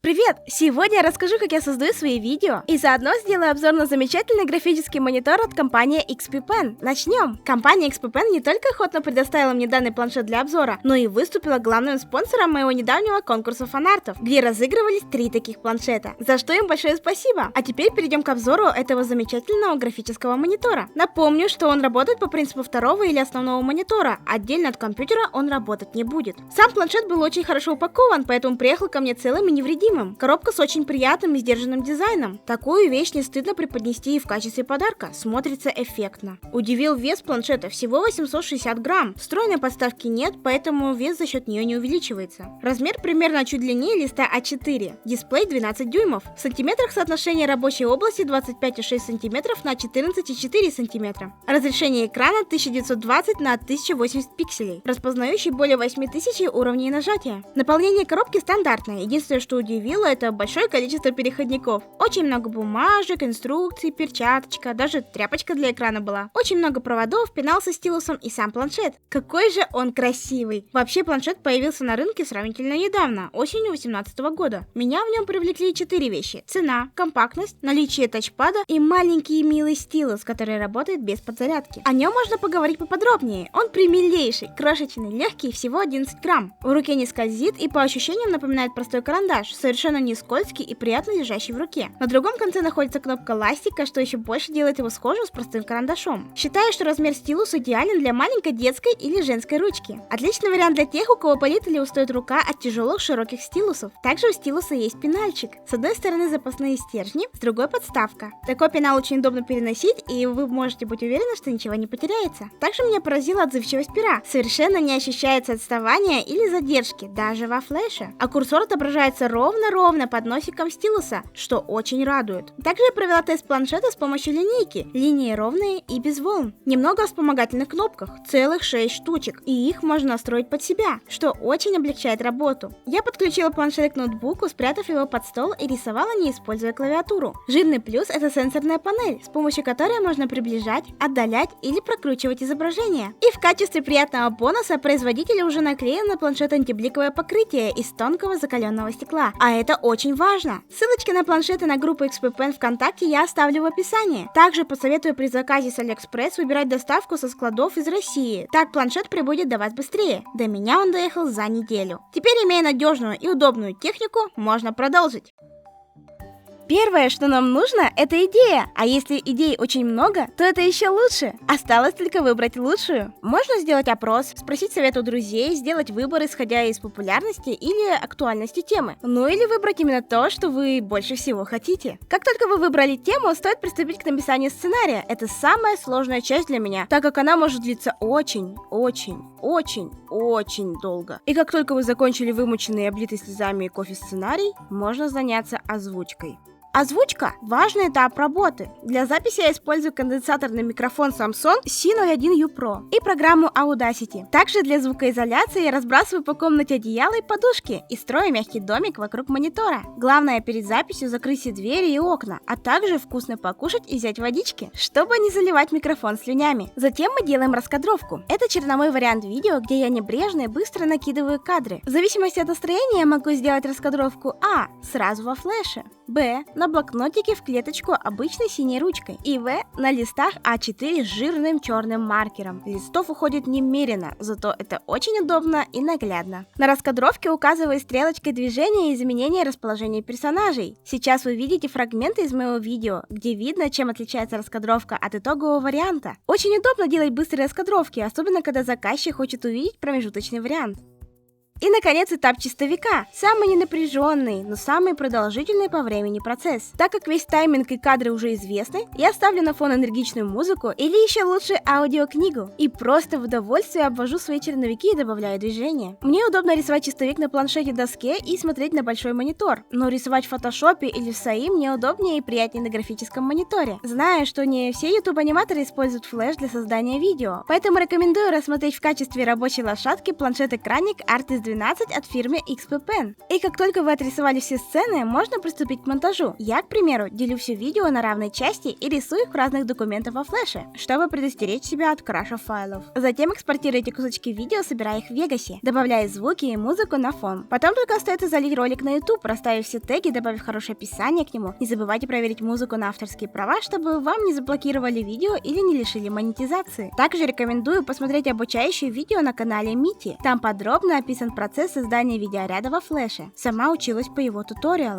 Привет! Сегодня я расскажу, как я создаю свои видео и заодно сделаю обзор на замечательный графический монитор от компании XP Pen. Начнем! Компания XP Pen не только охотно предоставила мне данный планшет для обзора, но и выступила главным спонсором моего недавнего конкурса фанартов, где разыгрывались 3 таких планшета, за что им большое спасибо. А теперь перейдем к обзору этого замечательного графического монитора. Напомню, что он работает по принципу второго или основного монитора, отдельно от компьютера он работать не будет. Сам планшет был очень хорошо упакован, поэтому приехал ко мне целым и невредимым. Коробка с очень приятным и сдержанным дизайном. Такую вещь не стыдно преподнести и в качестве подарка, смотрится эффектно. Удивил вес планшета всего 860 грамм. Встроенной подставки нет, поэтому вес за счет нее не увеличивается. Размер примерно чуть длиннее листа А4. Дисплей 12 дюймов. В сантиметрах соотношение рабочей области 25,6 см на 14,4 см. Разрешение экрана 1920 на 1080 пикселей, распознающий более 8000 уровней нажатия. Наполнение коробки стандартное. Единственное, что удивило, это большое количество переходников. Очень много бумажек, инструкций, перчаточка, даже тряпочка для экрана была. Очень много проводов, пенал со стилусом и сам планшет. Какой же он красивый! Вообще планшет появился на рынке сравнительно недавно, осенью 2018 года. Меня в нем привлекли 4 вещи: цена, компактность, наличие тачпада и маленький и милый стилус, который работает без подзарядки. О нем можно поговорить поподробнее. Он примилейший, крошечный, легкий, всего 11 грамм. В руке не скользит и по ощущениям напоминает простой карандаш, совершенно не скользкий и приятно лежащий в руке. На другом конце находится кнопка ластика, что еще больше делает его схожим с простым карандашом. Считаю, что размер стилуса идеален для маленькой детской или женской ручки. Отличный вариант для тех, у кого болит или устает рука от тяжелых широких стилусов. Также у стилуса есть пенальчик. С одной стороны запасные стержни, с другой подставка. Такой пенал очень удобно переносить, и вы можете быть уверены, что ничего не потеряется. Также меня поразила отзывчивость пера. Совершенно не ощущается отставания или задержки, даже во флеше. А курсор отображается ровно под носиком стилуса, что очень радует. Также я провела тест планшета с помощью линейки. Линии ровные и без волн. Немного о вспомогательных кнопках, целых 6 штучек, и их можно настроить под себя, что очень облегчает работу. Я подключила планшет к ноутбуку, спрятав его под стол, и рисовала, не используя клавиатуру. Жирный плюс — это сенсорная панель, с помощью которой можно приближать, отдалять или прокручивать изображение. И в качестве приятного бонуса производитель уже наклеил на планшет антибликовое покрытие из тонкого закаленного стекла, а это очень важно. Ссылочки на планшеты на группу XP Pen ВКонтакте я оставлю в описании. Также посоветую при заказе с AliExpress выбирать доставку со складов из России. Так планшет прибудет до вас быстрее. До меня он доехал за неделю. Теперь, имея надежную и удобную технику, можно продолжить. Первое, что нам нужно, это идея. А если идей очень много, то это еще лучше. Осталось только выбрать лучшую. Можно сделать опрос, спросить совет у друзей, сделать выбор, исходя из популярности или актуальности темы. Ну или выбрать именно то, что вы больше всего хотите. Как только вы выбрали тему, стоит приступить к написанию сценария. Это самая сложная часть для меня, так как она может длиться очень долго. И как только вы закончили вымученный и облитый слезами и кофе сценарий, можно заняться озвучкой. Озвучка – важный этап работы. Для записи я использую конденсаторный микрофон Samsung C01U Pro и программу Audacity. Также для звукоизоляции я разбрасываю по комнате одеяло и подушки и строю мягкий домик вокруг монитора. Главное перед записью закрыть все двери и окна, а также вкусно покушать и взять водички, чтобы не заливать микрофон слюнями. Затем мы делаем раскадровку. Это черновой вариант видео, где я небрежно и быстро накидываю кадры. В зависимости от настроения я могу сделать раскадровку А – сразу во флеше, Б – на блокнотике в клеточку обычной синей ручкой и В – на листах А4 с жирным черным маркером. Листов уходит немерено, зато это очень удобно и наглядно. На раскадровке указываю стрелочкой движения и изменения расположения персонажей. Сейчас вы видите фрагменты из моего видео, где видно, чем отличается раскадровка от итогового варианта. Очень удобно делать быстрые раскадровки, особенно когда заказчик хочет увидеть промежуточный вариант. И, наконец, этап чистовика. Самый ненапряженный, но самый продолжительный по времени процесс. Так как весь тайминг и кадры уже известны, я ставлю на фон энергичную музыку или еще лучше аудиокнигу. И просто в удовольствие обвожу свои черновики и добавляю движения. Мне удобно рисовать чистовик на планшете-доске и смотреть на большой монитор. Но рисовать в фотошопе или в САИ мне удобнее и приятнее на графическом мониторе. Знаю, что не все YouTube-аниматоры используют флеш для создания видео, поэтому рекомендую рассмотреть в качестве рабочей лошадки планшет-экранник Artist 12 от фирмы XP Pen. И как только вы отрисовали все сцены, можно приступить к монтажу. Я, к примеру, делю все видео на равные части и рисую их в разных документах во флеше, чтобы предостеречь себя от краша файлов. Затем экспортирую эти кусочки видео, собирая их в Vegas, добавляя звуки и музыку на фон. Потом только остается залить ролик на YouTube, расставив все теги, добавив хорошее описание к нему. Не забывайте проверить музыку на авторские права, чтобы вам не заблокировали видео или не лишили монетизации. Также рекомендую посмотреть обучающее видео на канале Мити. Там подробно описан процесс создания видеоряда во флеше. Сама училась по его туториалам.